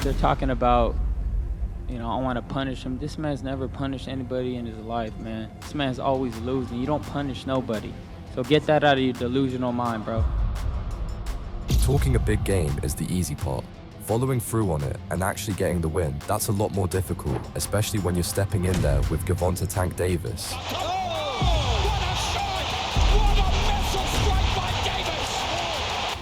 They're talking about, I want to punish him. This man's never punished anybody in his life, man. This man's always losing. You don't punish nobody. So get that out of your delusional mind, bro. Talking a big game is the easy part. Following through on it and actually getting the win, that's a lot more difficult, especially when you're stepping in there with Gervonta Tank Davis.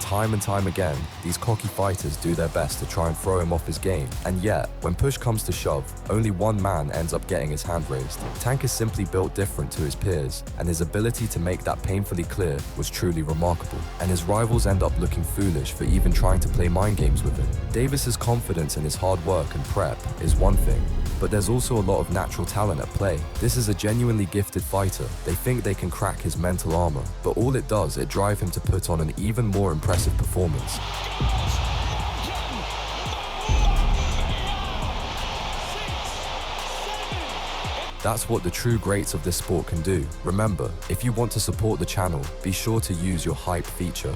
Time and time again, these cocky fighters do their best to try and throw him off his game. And yet, when push comes to shove, only one man ends up getting his hand raised. Tank is simply built different to his peers, and his ability to make that painfully clear was truly remarkable. And his rivals end up looking foolish for even trying to play mind games with him. Davis's confidence in his hard work and prep is one thing, but there's also a lot of natural talent at play. This is a genuinely gifted fighter. They think they can crack his mental armor, but all it does is drive him to put on an even more impressive performance. That's what the true greats of this sport can do. Remember, if you want to support the channel, be sure to use your hype feature.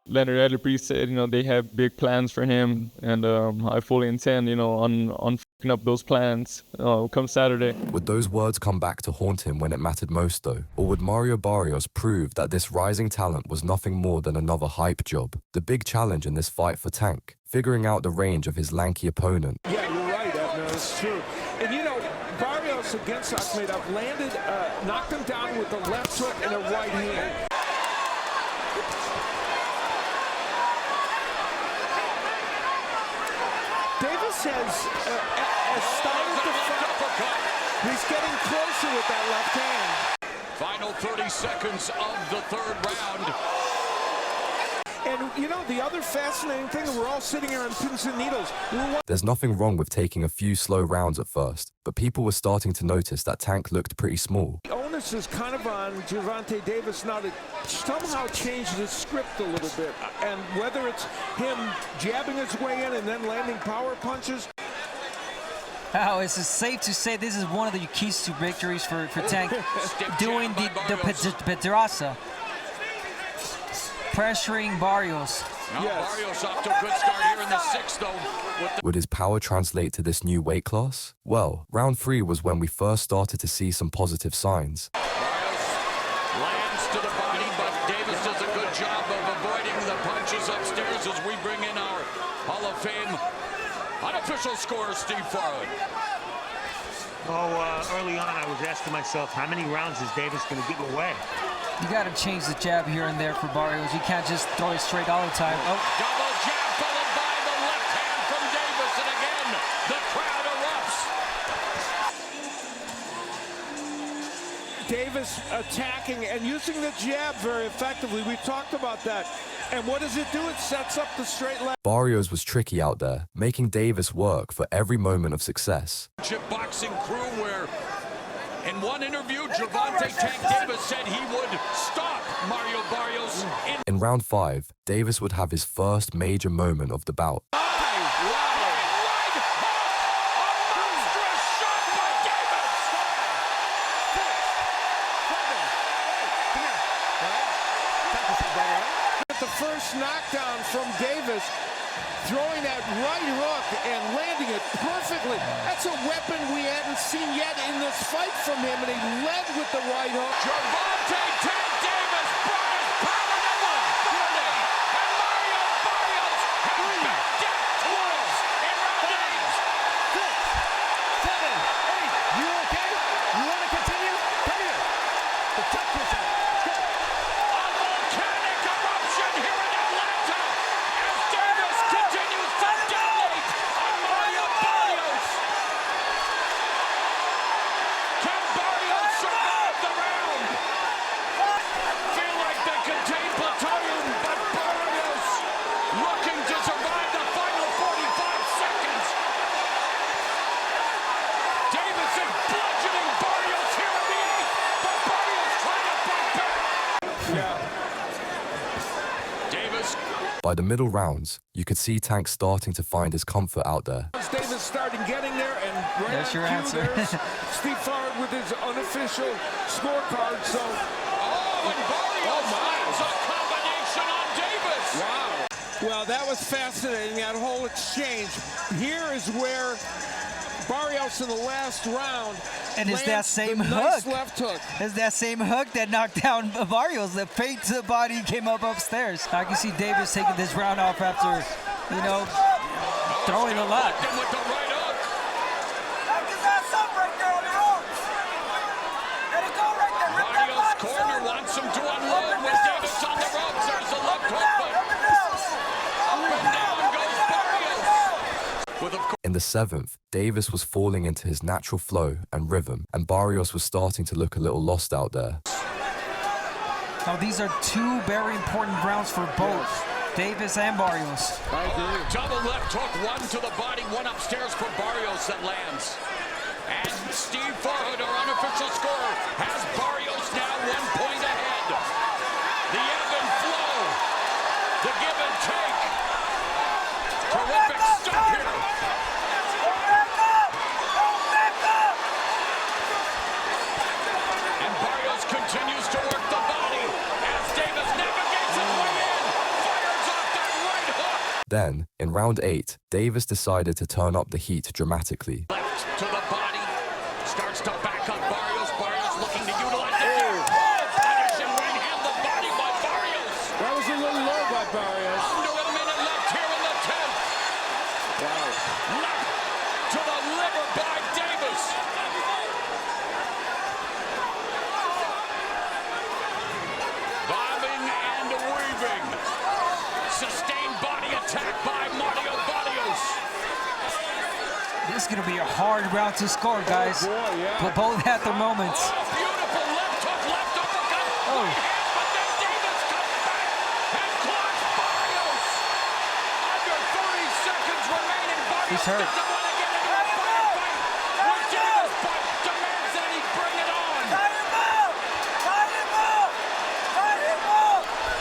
Leonard Ellerby said, they have big plans for him, and I fully intend, on fucking up those plans come Saturday. Would those words come back to haunt him when it mattered most, though? Or would Mario Barrios prove that this rising talent was nothing more than another hype job? The big challenge in this fight for Tank, figuring out the range of his lanky opponent. Yeah, you're right, Abner, it's true. And Barrios against Akhmedov landed, knocked him down with a left hook and a right hand. Davis has started to fight. He's getting closer with that left hand. Final 30 seconds of the third round. And the other fascinating thing, we're all sitting here on pins and needles. There's nothing wrong with taking a few slow rounds at first, but people were starting to notice that Tank looked pretty small. The onus is kind of on Gervonta Davis now to somehow change the script a little bit. And whether it's him jabbing his way in and then landing power punches. How is it safe to say this is one of the keys to victories for Tank? Doing the Pedraza. Pressuring Barrios. Yes. Barrios off to a good start here in the sixth, though. Would his power translate to this new weight class? Well, round 3 was when we first started to see some positive signs. Barrios lands to the body, but Davis does a good job of avoiding the punches upstairs as we bring in our Hall of Fame unofficial scorer, Steve Farland. Early on, I was asking myself, how many rounds is Davis going to give away? You got to change the jab here and there for Barrios. You can't just throw it straight all the time. Oh. Double jab followed by the left hand from Davis, and again, the crowd erupts. Davis attacking and using the jab very effectively. We talked about that. And what does it do? It sets up the straight left. Barrios was tricky out there, making Davis work for every moment of success. Boxing crew where in one interview, Gervonta Tank Davis said he would stop Mario Barrios. In round 5, Davis would have his first major moment of the bout. The first knockdown from Davis, throwing that right hook and landing it perfectly. That's a weapon we hadn't seen yet in this fight from him, and he led with the right hook. Gervonta Tank Davis brought his power to 140, and Mario Barrios has back down twice in round 8. 6, 7, 8. You okay? You want to continue? Come here. The top yourself. A volcanic eruption here in Atlanta as Davis continues to dominate on Mario Barrios. Can Barrios survive the round? Feel like they contain plutonium, but Barrios looking to survive the final 45 seconds. Davis is bludgeoning Barrios here in the 8th, but Barrios trying to fight back. Yeah. Davis. By the middle rounds, you could see Tank starting to find his comfort out there. Davis started getting there, and right There's your answer. there's Steve Farland with his unofficial scorecard. So, and Barrios lands a combination on Davis. wow. Well, that was fascinating, that whole exchange. Here is where Barrios in the last round and it's that same hook. Nice left hook. It's that same hook that knocked down Barrios. The fade to the body came up upstairs. I can see Davis taking this round off after, you know, throwing a lot. With the right hook. Barrios' corner wants him to unload with Davis on the ropes. There's a left hook, but up and down goes Barrios. With, of course, In the 7th, Davis was falling into his natural flow and rhythm, and Barrios was starting to look a little lost out there. Now these are two very important rounds for both Davis and Barrios. I agree. Double left hook, one to the body, one upstairs for Barrios that lands. And Steve Farhood, our unofficial scorer, has Barrios now 1 point ahead. The ebb and flow, the give and take. Terrific stuff here. And Barrios continues to work the body as Davis navigates his way in. Fires off that right hook. Then, in round 8, Davis decided to turn up the heat dramatically. Left to the body, starts to back up Barrios. Barrios looking to utilize the punishing right hand, the body by Barrios. That was a little low by Barrios. Under a minute left here in the 10th. Wow. Left to the liver by Davis. Bobbing and weaving. Sustained body attack by Mario Barrios. This is going to be a hard round to score, guys. Oh boy, yeah. But both had their moments. Oh, beautiful left hook, left uppercut. Right hand, but then Davis comes back and clocks Barrios. Under 30 seconds remaining. Barrios He's hurt. doesn't want to get into a firefight with Davis, but demands that he bring it on.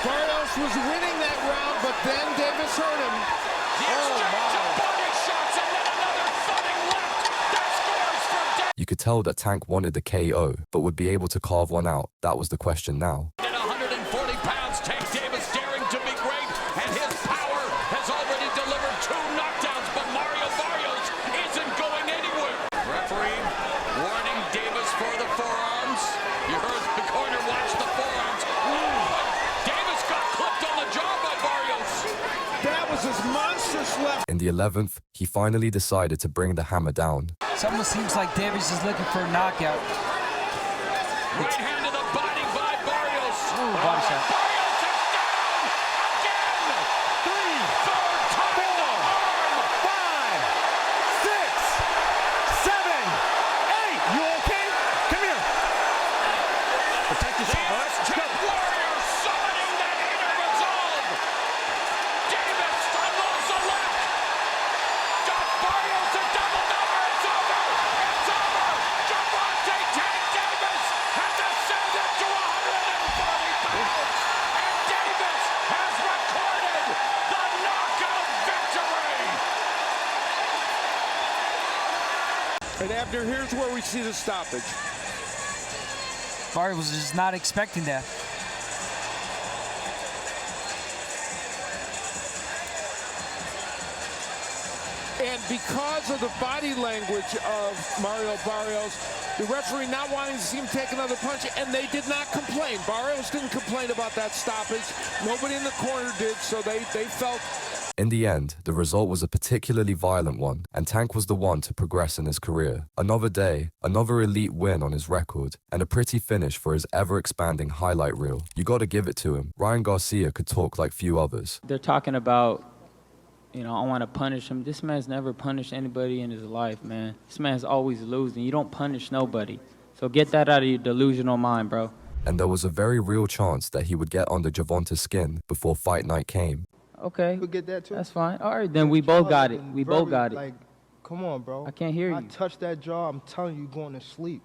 Barrios was winning that round, but then Davis hurt him. The exchange of body shots and then another thudding left that scores for Davis. You could tell that Tank wanted the KO, but would be able to carve one out. That was the question now. At 140 pounds, Tank Davis daring to be great, and his power has already delivered 2 knockdowns, but Mario Barrios isn't going anywhere. Referee warning Davis for the forearms. You heard the corner watch the forearms. Davis got clipped on the jaw by Barrios. That was his monstrous left. In the 11th, he finally decided to bring the hammer down. It almost seems like Davis is looking for a knockout. Right hand to the body by Barrios. Body shot. Barrios is down again. 3rd time in the arm. 5, 6, 7, 8. You okay? Come here. Protect The yourself, all right? Let's go. Aztec Warrior summoning that inner resolve. Davis unloads the left. Got Barrios a double number. It's over. It's over. Gervonta Tank Davis has ascended to 140 pounds. And Davis has recorded the knockout victory. And Abner, here's where we see the stoppage. Barrios was just not expecting that. And because of the body language of Mario Barrios, the referee not wanting to see him take another punch, and they did not complain. Barrios didn't complain about that stoppage. Nobody in the corner did, so they felt. In the end, the result was a particularly violent one, and Tank was the one to progress in his career. Another day, another elite win on his record, and a pretty finish for his ever-expanding highlight reel. You gotta give it to him. Ryan Garcia could talk like few others. They're talking about, you know, I want to punish him. This man's never punished anybody in his life, man. This man's always losing. You don't punish nobody. So get that out of your delusional mind, bro. And there was a very real chance that he would get under Gervonta's skin before fight night came. Okay, You get that too? that's fine. All right, then we both got it. We both got it. Like, come on, bro. I can't hear I you. touch that jaw, I'm telling you, going to sleep.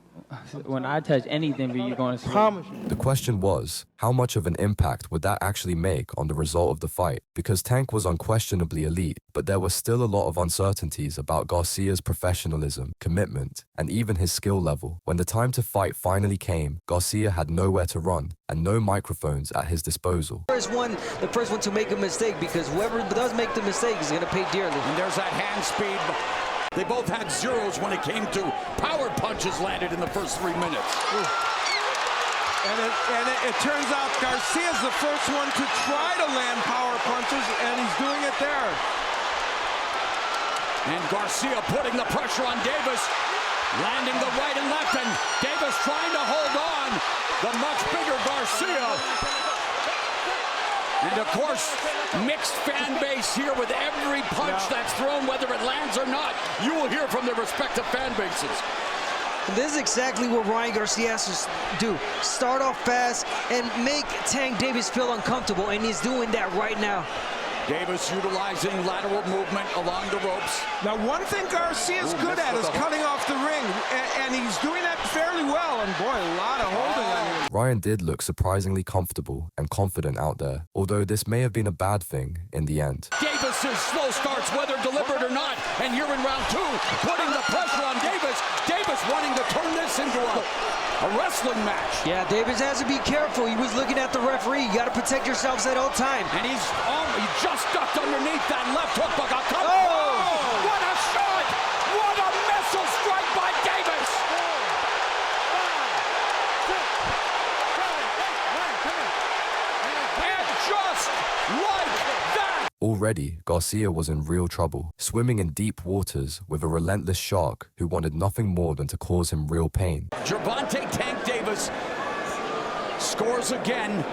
When I touch anything, you're going to sleep. Promise you. The question was, how much of an impact would that actually make on the result of the fight? Because Tank was unquestionably elite, but there were still a lot of uncertainties about Garcia's professionalism, commitment, and even his skill level. When the time to fight finally came, Garcia had nowhere to run and no microphones at his disposal. The first one to make a mistake, because whoever does make the mistake is going to pay dearly. And there's that hand speed. They both had zeros when it came to power punches landed in the first 3 minutes. And it turns out Garcia's the first one to try to land power punches, and he's doing it there. And Garcia putting the pressure on Davis, landing the right and left, and Davis trying to hold on. The much bigger Garcia. And of course, mixed fan base here with every punch that's thrown, whether it lands or not. You will hear from their respective fan bases. This is exactly what Ryan Garcia has to do. Start off fast and make Tank Davis feel uncomfortable, and he's doing that right now. Davis utilizing lateral movement along the ropes. Now, one thing Garcia's good at is cutting off the ring, and he's doing that fairly well. And boy, a lot of holding on him. Ryan did look surprisingly comfortable and confident out there, although this may have been a bad thing in the end. Davis's slow starts, whether deliberate or not, and here in round 2, putting the pressure on Davis. Davis wanting to turn this into a wrestling match. Yeah, Davis has to be careful. He was looking at the referee. You got to protect yourselves at all time. And he just ducked underneath that left hook. But what a shot! What a missile strike by Davis! And just like that! Already, Garcia was in real trouble, swimming in deep waters with a relentless shark who wanted nothing more than to cause him real pain. Gervonta Tank Davis scores again.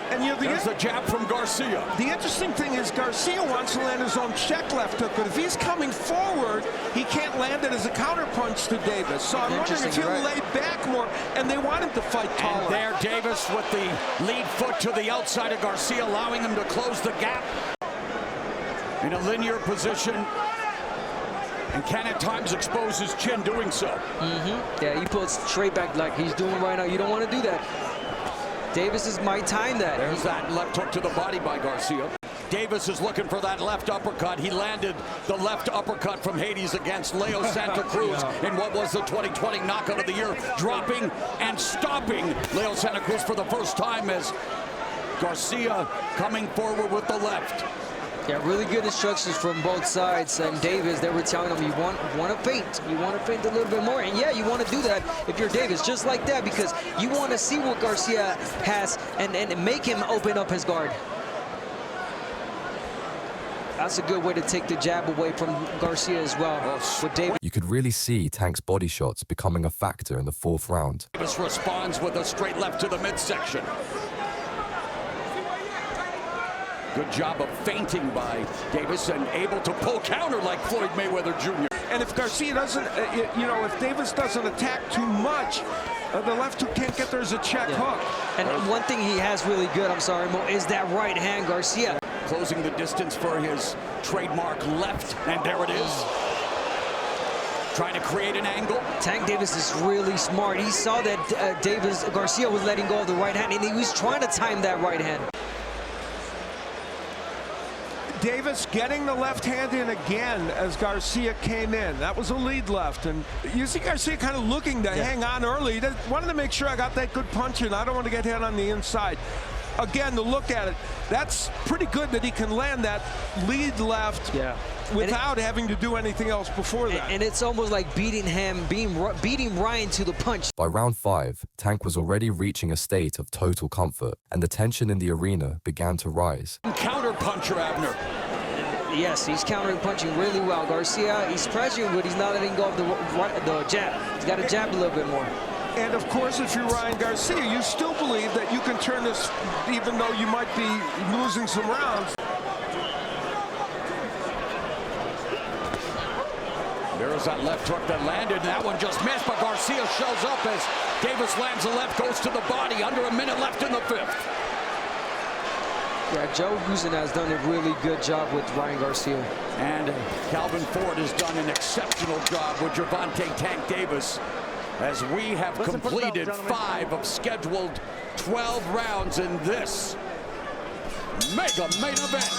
And there's a jab from Garcia. The interesting thing is Garcia wants to land his own check left hook, but if he's coming forward, he can't land it as a counterpunch to Davis. So I'm wondering if he'll lay back more, and they want him to fight taller. And there, Davis with the lead foot to the outside of Garcia, allowing him to close the gap. In a linear position, and can at times expose his chin doing so. Yeah, he pulls straight back like he's doing right now. You don't want to do that. Davis might time that. There's that left hook to the body by Garcia. Davis is looking for that left uppercut. He landed the left uppercut from Hades against Leo Santa Cruz in what was the 2020 Knockout of the Year, dropping and stopping Leo Santa Cruz for the first time as Garcia coming forward with the left. Yeah, really good instructions from both sides. And Davis, they were telling him, you want to feint. You want to feint a little bit more. And yeah, you want to do that if you're Davis, just like that, because you want to see what Garcia has and make him open up his guard. That's a good way to take the jab away from Garcia as well. With Davis. You could really see Tank's body shots becoming a factor in the 4th round. Davis responds with a straight left to the midsection. Good job of feinting by Davis and able to pull counter like Floyd Mayweather Jr. And if Garcia doesn't, if Davis doesn't attack too much, the left hook can't get there as a check hook. And one thing he has really good, I'm sorry, Mo, is that right hand, Garcia. Closing the distance for his trademark left, and there it is. Trying to create an angle. Tank Davis is really smart. He saw that Garcia was letting go of the right hand, and he was trying to time that right hand. Davis getting the left hand in again as Garcia came in. That was a lead left, and you see Garcia kind of looking to hang on early. He wanted to make sure I got that good punch in. I don't want to get hit on the inside. Again, to look at it, that's pretty good that he can land that lead left without having to do anything else before that. And it's almost like beating Ryan to the punch. By round 5, Tank was already reaching a state of total comfort, and the tension in the arena began to rise. Counter puncher, Abner. Yes, he's countering punching really well. Garcia, he's pressuring, but he's not letting go of the jab. He's got to jab a little bit more. And of course, if you're Ryan Garcia, you still believe that you can turn this, even though you might be losing some rounds. There's that left hook that landed, and that one just missed, but Garcia shows up as Davis lands the left, goes to the body, under a minute left in the 5th. Yeah, Joe Guzman has done a really good job with Ryan Garcia. And Calvin Ford has done an exceptional job with Gervonta Tank Davis. as we have completed 5 of scheduled 12 rounds in this mega main event.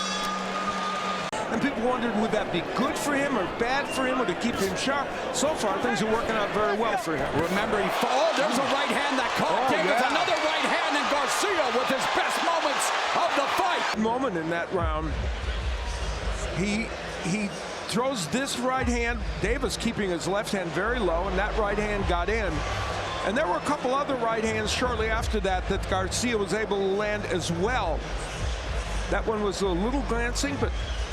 And people wondered, would that be good for him or bad for him or to keep him sharp? So far, things are working out very well for him. Remember, there's a right hand that caught Davis. Yeah. Another right hand, and Garcia with his best moments of the fight. Moment in that round, he throws this right hand, Davis keeping his left hand very low, and that right hand got in. And there were a couple other right hands shortly after that Garcia was able to land as well. That one was a little glancing,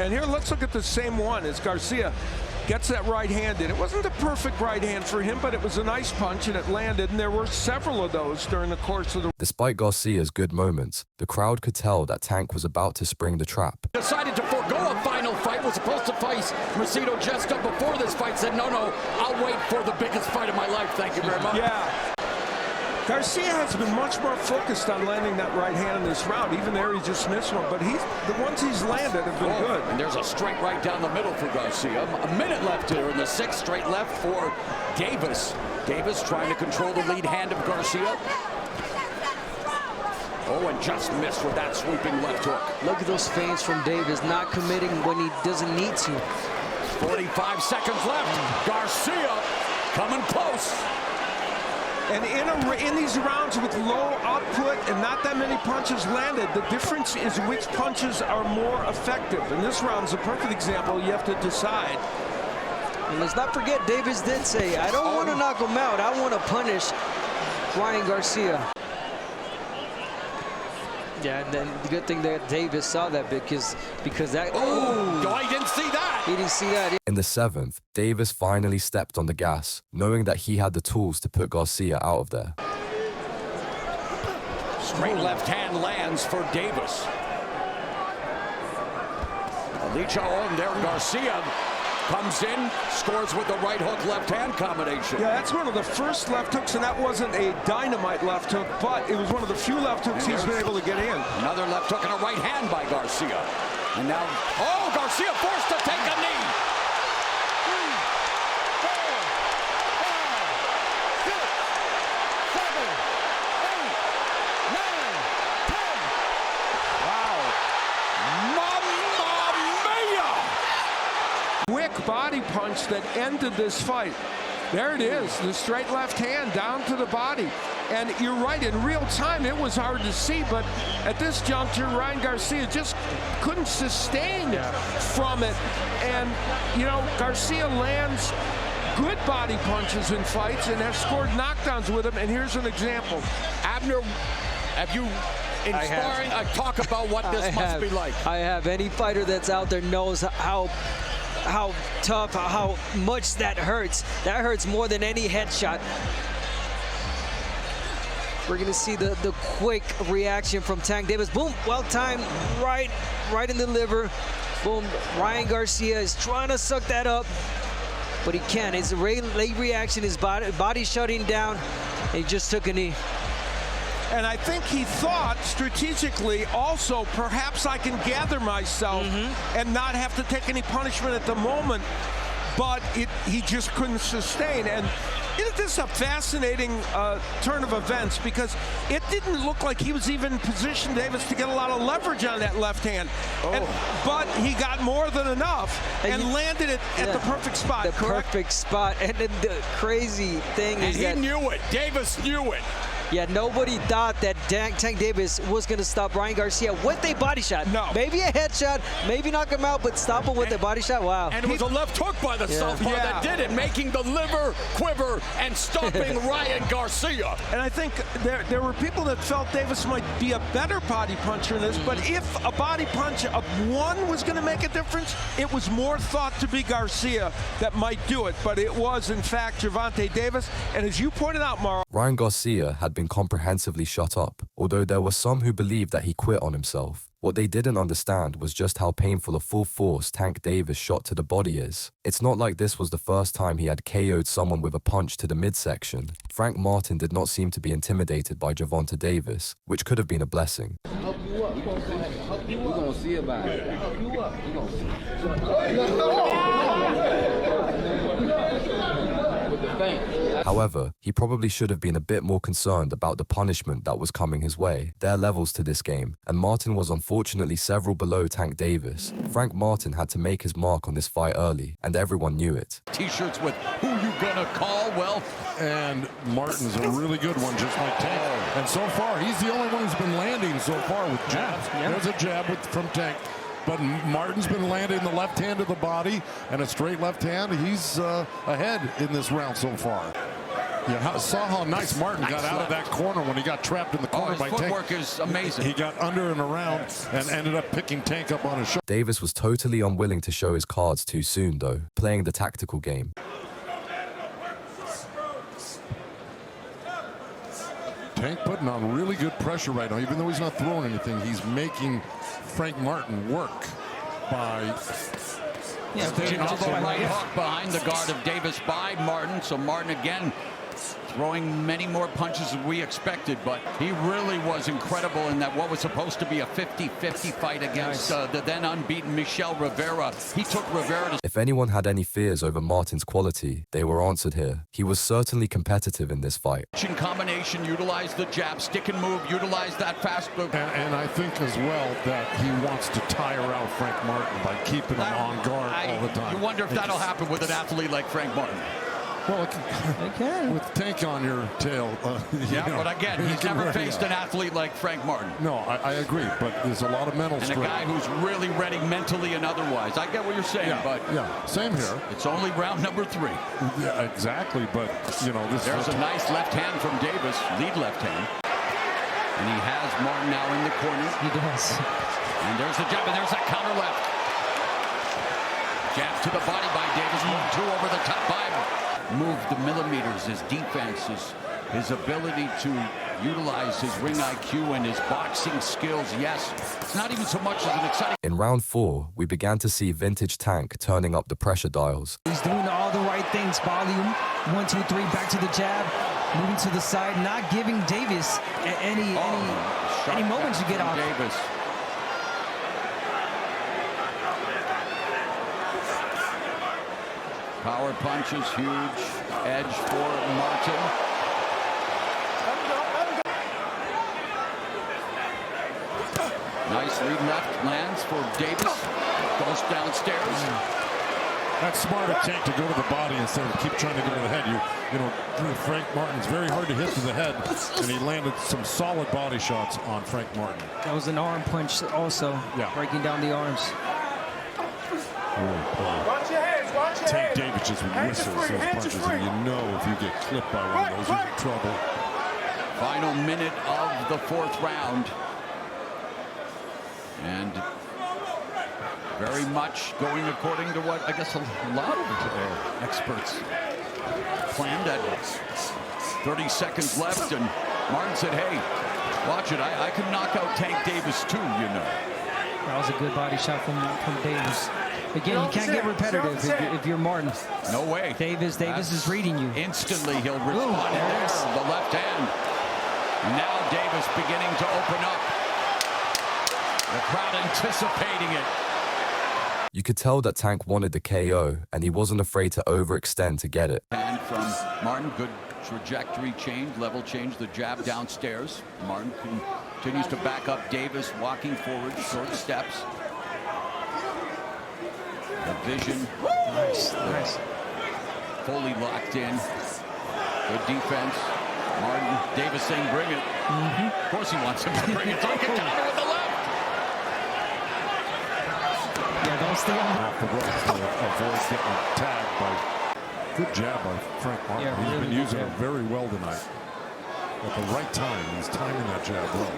and here let's look at the same one as Garcia gets that right hand in. It wasn't a perfect right hand for him, but it was a nice punch and it landed, and there were several of those during the course of the... Despite Garcia's good moments, the crowd could tell that Tank was about to spring the trap. Decided to forego a final fight, was supposed to face Macedo Jesca before this fight, said, no, I'll wait for the biggest fight of my life, thank you very much. Yeah. Garcia has been much more focused on landing that right hand in this round. Even there, he just missed one, but the ones he's landed have been good. And there's a straight right down the middle for Garcia. A minute left here in the 6th, straight left for Davis. Davis trying to control the lead hand of Garcia. Oh, and just missed with that sweeping left hook. Look at those feints from Davis, not committing when he doesn't need to. 45 seconds left. Garcia coming close. And in these rounds with low output and not that many punches landed, the difference is which punches are more effective. And this round's a perfect example. You have to decide. And let's not forget, Davis did say, I don't want to knock him out. I want to punish Ryan Garcia. Yeah, and then the good thing that Davis saw that because that... Oh, I didn't see that. He didn't see that. In the 7th, Davis finally stepped on the gas, knowing that he had the tools to put Garcia out of there. Straight left hand lands for Davis. Alicia on there, Garcia comes in, scores with the right hook, left hand combination. Yeah, that's one of the first left hooks, and that wasn't a dynamite left hook, but it was one of the few left hooks he's been able to get in. Another left hook and a right hand by Garcia. And now, Garcia forced to take a knee. 3, 4, 5, 6, 7, 8, 9, 10. Wow. Mamma mia! Quick body punch that ended this fight. There it is, the straight left hand down to the body. And you're right, in real time, it was hard to see, but at this juncture, Ryan Garcia just couldn't sustain from it. And, Garcia lands good body punches in fights and has scored knockdowns with him, and here's an example. Abner, have you, in sparring, talk about what this must be like? I have. Any fighter that's out there knows how tough, how much that hurts. That hurts more than any headshot. We're going to see the quick reaction from Tank Davis. Boom, well-timed, right in the liver. Boom, Ryan Garcia is trying to suck that up, but he can't. His late reaction, his body shutting down, and he just took a knee. And I think he thought strategically also, perhaps I can gather myself and not have to take any punishment at the moment, but he just couldn't sustain. And this is a fascinating turn of events, because it didn't look like he was even positioned, Davis, to get a lot of leverage on that left hand. But he got more than enough and landed it at the perfect spot. The perfect spot. And then the crazy thing is that... he knew it. Davis knew it. Yeah, nobody thought that Tank Davis was going to stop Ryan Garcia with a body shot. No. Maybe a headshot, maybe knock him out, but stop him with a body shot. Wow. And it was a left hook by the southpaw that did it, making the liver quiver and stopping Ryan Garcia. And I think there were people that felt Davis might be a better body puncher in this, but if a body punch of one was going to make a difference, it was more thought to be Garcia that might do it. But it was, in fact, Gervonta Davis. And as you pointed out, Mauro, Ryan Garcia had been comprehensively shut up, although there were some who believed that he quit on himself. What they didn't understand was just how painful a full force Tank Davis shot to the body is. It's not like this was the first time he had KO'd someone with a punch to the midsection. Frank Martin did not seem to be intimidated by Gervonta Davis, which could have been a blessing. Help you up. We're gonna see about it. Help you up. We're gonna see. However, he probably should have been a bit more concerned about the punishment that was coming his way. There are levels to this game, and Martin was unfortunately several below Tank Davis. Frank Martin had to make his mark on this fight early, and everyone knew it. T-shirts with who you gonna call? Well, And Martin's a really good one, just like Tank. And so far, he's the only one who's been landing so far with jabs. There's a jab from Tank. But Martin's been landing the left hand to the body and a straight left hand. He's ahead in this round so far. You saw how nice Martin got out of that corner when he got trapped in the corner by Tank. His footwork is amazing. He got under and around and ended up picking Tank up on his shoulder. Davis was totally unwilling to show his cards too soon, though, playing the tactical game. Tank putting on really good pressure right now. Even though he's not throwing anything, he's making Frank Martin work by Staying off the right hook behind the guard of Davis by Martin. So Martin again throwing many more punches than we expected, but he really was incredible in that what was supposed to be a 50-50 fight against the then unbeaten Michel Rivera. He took Rivera to... If anyone had any fears over Martin's quality, they were answered here. He was certainly competitive in this fight. In combination, utilized the jab, stick and move, utilized that fast move. And I think as well that he wants to tire out Frank Martin by keeping him on guard all the time. You wonder if that'll happen with an athlete like Frank Martin. Well, it can. With Tank on your tail. But again, he's never faced an athlete like Frank Martin. No, I agree, but there's a lot of mental strength. And a guy who's really ready mentally and otherwise. I get what you're saying, but same here. It's only round number 3. Yeah, exactly, but there's a nice left hand from Davis, lead left hand. And he has Martin now in the corner. He does. And there's the jab, and there's that counter left. Jab to the body by Davis, 1-2 over the top by moved the millimeters, his defense, his ability to utilize his ring IQ and his boxing skills. Yes, it's not even so much as an exciting... In round 4, we began to see vintage Tank turning up the pressure dials. He's doing all the right things. Volume, 1, 2, 3, back to the jab, moving to the side, not giving Davis any moment to get off. Davis. Power punches, huge edge for Martin. Nice lead left lands for Davis. Goes downstairs. That's smart of Tank to go to the body instead of keep trying to go to the head. You know, Frank Martin's very hard to hit to the head, and he landed some solid body shots on Frank Martin. That was an arm punch also, breaking down the arms. Tank Davis just whistles those punches, and you know if you get clipped by one of those, you're in trouble. Final minute of the 4th round. And very much going according to what I guess a lot of experts planned. At 30 seconds left, and Martin said, hey, watch it, I can knock out Tank Davis too, you know. That was a good body shot from Davis. Again, you can't get repetitive if you're Martin. No way. Davis is reading you. Instantly, he'll respond there. The left hand. Now Davis beginning to open up. The crowd anticipating it. You could tell that Tank wanted the KO, and he wasn't afraid to overextend to get it. And from Martin, good trajectory change, level change, the jab downstairs. Martin continues to back up Davis, walking forward, short steps. The vision. Nice. Fully locked in. Good defense. Martin, Davis saying, bring it. Of course he wants him to bring it. Don't get counter with the left. Yeah, don't stay on off the rope to avoid getting tagged by... Good jab by Frank Martin. Yeah, He's really been good using jab. it very well tonight. At the right time, he's timing that jab well.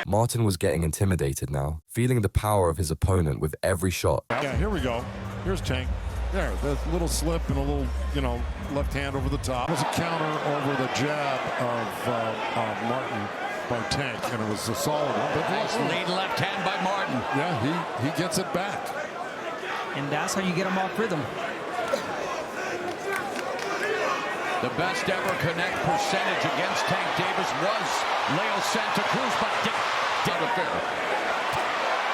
Martin was getting intimidated now, feeling the power of his opponent with every shot. Yeah, here we go. Here's Tank. There, the little slip and a little, left hand over the top. It was a counter over the jab of Martin by Tank, and it was a solid one. But Nice lead left hand by Martin. Yeah, he gets it back. And that's how you get him off rhythm. The best ever connect percentage against Tank Davis was Leo Santa Cruz, but David Fair.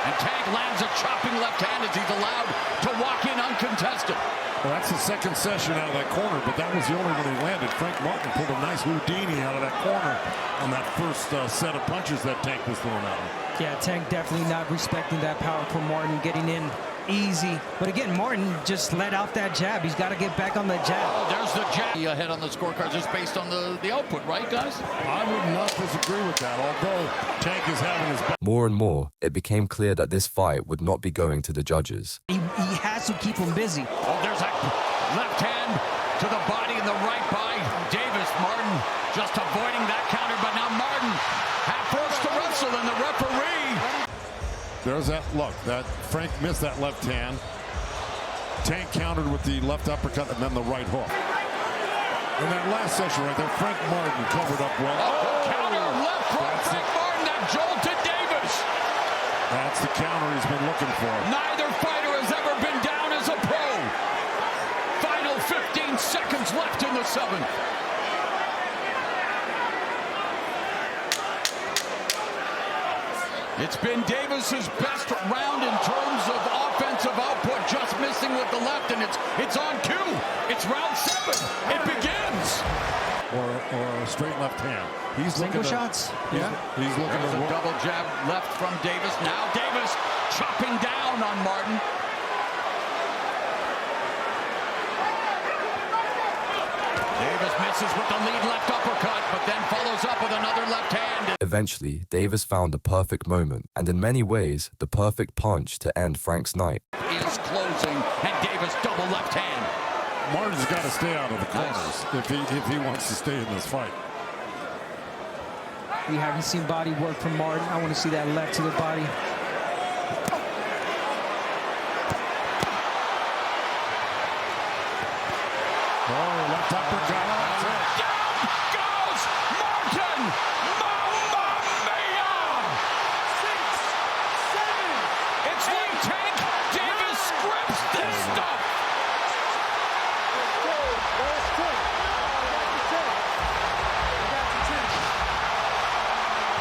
And Tank lands a chopping left hand as he's allowed to walk in uncontested. Well, that's the second session out of that corner, but that was the only one he landed. Frank Martin pulled a nice Houdini out of that corner on that first set of punches that Tank was throwing at him. Yeah, Tank definitely not respecting that power from Martin, getting in easy. But again, Martin just let out that jab. He's got to get back on the jab. Oh, there's the jab. Ahead on the scorecards just based on the output, right, guys? I would not disagree with that, although Tank is having his best. More and more, it became clear that this fight would not be going to the judges. He has to keep him busy. Oh, there's a left hand to the body and the right by Davis. Martin just avoiding that counter, but now Martin half forced to wrestle, and the referee. There's that look. That Frank missed that left hand. Tank countered with the left uppercut and then the right hook. In that last session right there, Frank Martin covered up well. Oh, counter left from Frank Martin that jolted Davis. That's the counter he's been looking for. Neither fighter has ever been down as a pro. Final 15 seconds left in the seventh. It's been Davis's best round in terms of offensive output, just missing with the left, and it's on cue. It's round 7. It begins. Or a straight left hand. He's Single looking shots. Yeah. He's looking There's to a double jab left from Davis. Now Davis chopping down on Martin. Davis misses with the lead left uppercut, but then follows up with another left hand. Eventually, Davis found the perfect moment, and in many ways, the perfect punch to end Frank's night. Is closing, and Davis double left hand. Martin's got to stay out of the corners if he wants to stay in this fight. We haven't seen body work from Martin. I want to see that left to the body. Oh, left uppercut. That's it. Down goes Martin! Mamma mia! 6, 7. It's like Tank Davis scripts this stuff.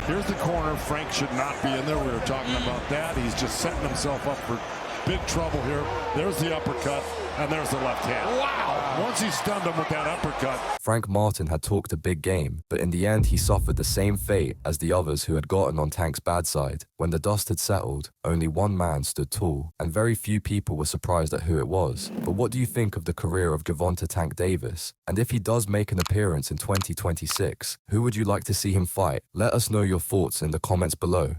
Here's the corner. Frank should not be in there. We were talking about that. He's just setting himself up for big trouble here. There's the uppercut, and there's the left hand. Wow! Once he stunned him with that uppercut. Frank Martin had talked a big game, but in the end he suffered the same fate as the others who had gotten on Tank's bad side. When the dust had settled, only one man stood tall, and very few people were surprised at who it was. But what do you think of the career of Gervonta Tank Davis? And if he does make an appearance in 2026, who would you like to see him fight? Let us know your thoughts in the comments below.